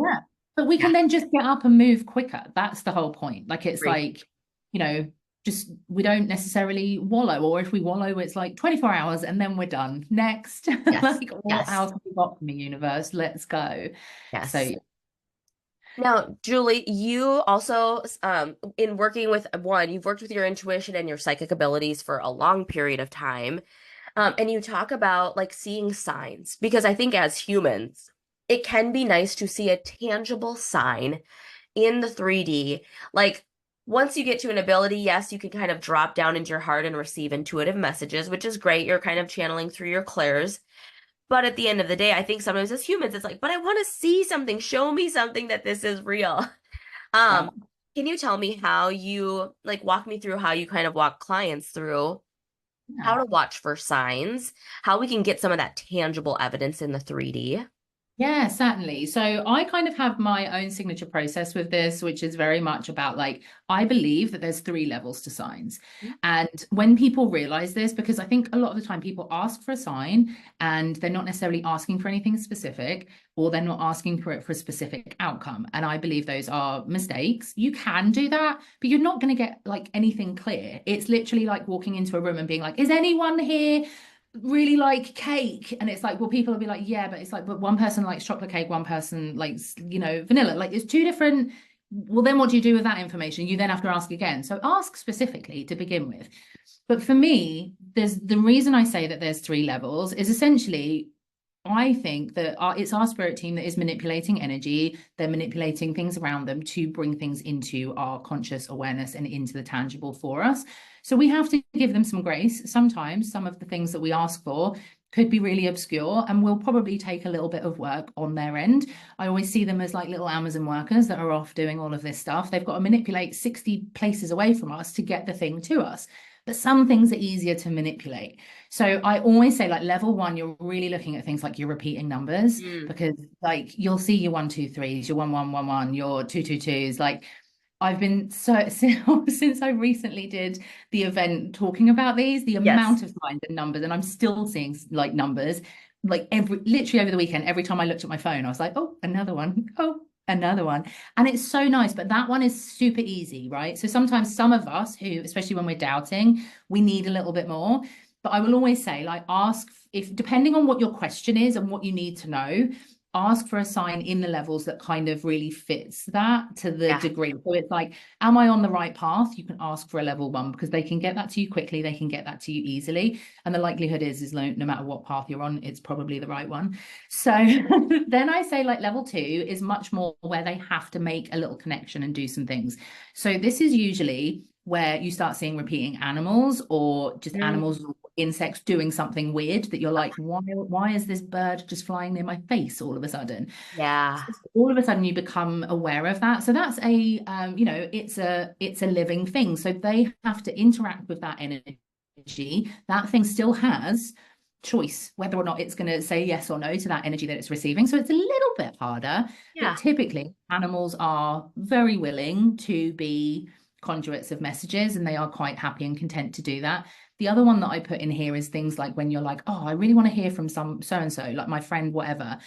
Yeah. But we Yeah, can then just get up and move quicker. That's the whole point. Like it's agree. like, you know, just we don't necessarily wallow, or if we wallow, it's like 24 hours and then we're done. Next. Yes, Like, what yes, else have we got from the universe? Let's go. yes. So Now, Julie, you also, in working with one, you've worked with your intuition and your psychic abilities for a long period of time. And you talk about like seeing signs, because I think as humans, it can be nice to see a tangible sign in the 3D. Like once you get to an ability, yes, you can kind of drop down into your heart and receive intuitive messages, which is great. You're kind of channeling through your clairs. But at the end of the day, I think sometimes as humans, it's like, but I want to see something. Show me something that this is real. yeah. Um, can you tell me how you like walk me through how you kind of walk clients through how Yeah. to watch for signs, how we can get some of that tangible evidence in the 3D? Yeah, certainly. So I kind of have my own signature process with this, which is very much about like, I believe that there's three levels to signs. And when people realize this, because I think a lot of the time people ask for a sign and they're not necessarily asking for anything specific, or they're not asking for it for a specific outcome. And I believe those are mistakes. You can do that, but you're not going to get like anything clear. It's literally like walking into a room and being like, is anyone here really like cake? And it's like, well, people will be like, yeah, but it's like, but one person likes chocolate cake, one person likes, vanilla. Like it's two different. Well, then what do you do with that information? You then have to ask again. So ask specifically to begin with. But for me, there's the reason I say that there's three levels is essentially I think that it's our spirit team that is manipulating energy. They're manipulating things around them to bring things into our conscious awareness and into the tangible for us. So we have to give them some grace. Sometimes some of the things that we ask for could be really obscure and will probably take a little bit of work on their end. I always see them as like little Amazon workers that are off doing all of this stuff. They've got to manipulate 60 places away from us to get the thing to us. But some things are easier to manipulate. So I always say, like, level one, you're really looking at things like your repeating numbers, Mm. because like you'll see your 1 2 3s, your 1 1 1 1, your 2 2 2s. Like I've been so since I recently did the event talking about these, the Yes. amount of signs and numbers, and I'm still seeing like numbers like every literally over the weekend. Every time I looked at my phone, I was like, oh, another one. Oh, another one. And it's so nice, but that one is super easy, right? So sometimes some of us who, especially when we're doubting, we need a little bit more. But I will always say, like, ask if, depending on what your question is and what you need to know, ask for a sign in the levels that kind of really fits that to the Yeah. degree. So it's like, am I on the right path? You can ask for a level one because they can get that to you quickly. They can get that to you easily. And the likelihood is no matter what path you're on, it's probably the right one. So then I say like level two is much more where they have to make a little connection and do some things. So this is usually where you start seeing repeating animals or just Mm. animals or insects doing something weird that you're like, why is this bird just flying near my face all of a sudden? Yeah. So all of a sudden you become aware of that. So that's a it's a living thing. So they have to interact with that energy. That thing still has choice whether or not it's going to say yes or no to that energy that it's receiving. So it's a little bit harder, but Yeah. typically animals are very willing to be conduits of messages and they are quite happy and content to do that. The other one that I put in here is things like when you're like, oh, I really want to hear from some so and so, like my friend, whatever.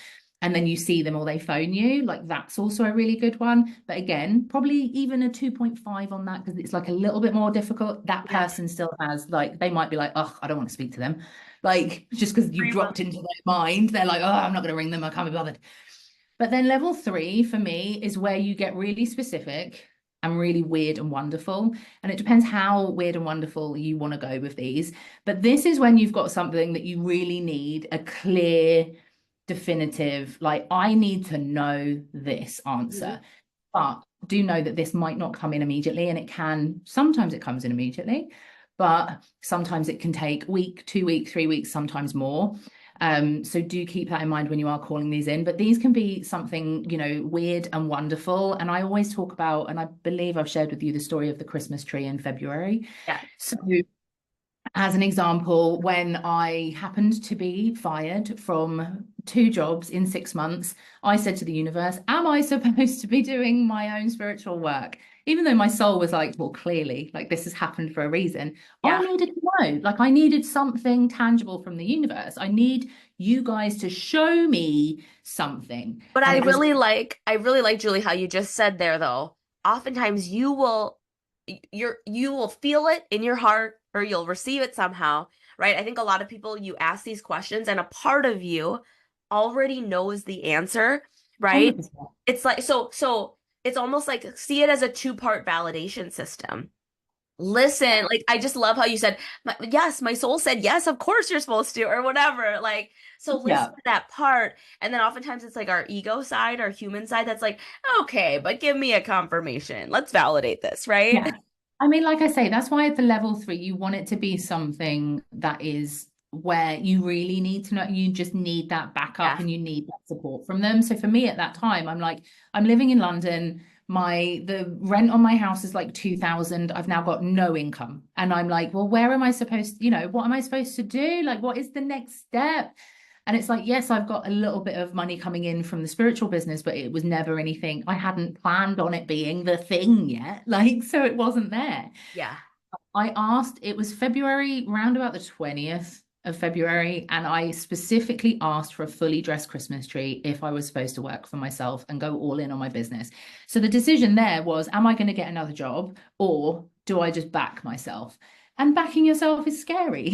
And then you see them or they phone you, like that's also a really good one. But again, probably even a 2.5 on that because it's like a little bit more difficult. That Yeah. person still has, like, they might be like, oh, I don't want to speak to them. Like, just because you've Free will. dropped into their mind, they're like, oh, I'm not going to ring them. I can't be bothered. But then level three for me is where you get really specific and really weird and wonderful. And it depends how weird and wonderful you want to go with these. But this is when you've got something that you really need a clear, definitive, like, I need to know this Mhm. answer. But do know that this might not come in immediately. And it can, sometimes it comes in immediately, but sometimes it can take a week, 2 weeks, 3 weeks, sometimes more. So do keep that in mind when you are calling these in. But these can be something, weird and wonderful. And I always talk about, and I believe I've shared with you the story of the Christmas tree in February. Yeah. So As an example, when I happened to be fired from 2 jobs in 6 months, I said to the universe, am I supposed to be doing my own spiritual work? Even though my soul was like, well, clearly, like this has happened for a reason. I Yeah. needed to know, like, I needed something tangible from the universe. I need you guys to show me something. But And it was, I really like Julie how you just said there though. Oftentimes you will feel it in your heart or you'll receive it somehow, right? I think a lot of people you ask these questions and a part of you already knows the answer, right? 100%. It's like so it's almost like see it as a two-part validation system. Listen, like I just love how you said, yes, my soul said, yes, of course you're supposed to, or whatever. Like, so listen Yeah. to that part. And then oftentimes it's like our ego side, our human side that's like, okay, but give me a confirmation. Let's validate this, right? Yeah. I mean, like I say, that's why at the level 3, you want it to be something that is where you really need to know, you just need that backup Yeah. and you need that support from them. So for me at that time, I'm like, I'm living in London. The rent on my house is like 2,000. I've now got no income. And I'm like, well, where am I supposed, what am I supposed to do? Like, what is the next step? And it's like, yes, I've got a little bit of money coming in from the spiritual business, but it was never anything. I hadn't planned on it being the thing yet. Like, so it wasn't there. Yeah. I asked, it was February, round about the 20th of February, and I specifically asked for a fully dressed Christmas tree if I was supposed to work for myself and go all in on my business. So the decision there was, am I going to get another job or do I just back myself? And backing yourself is scary.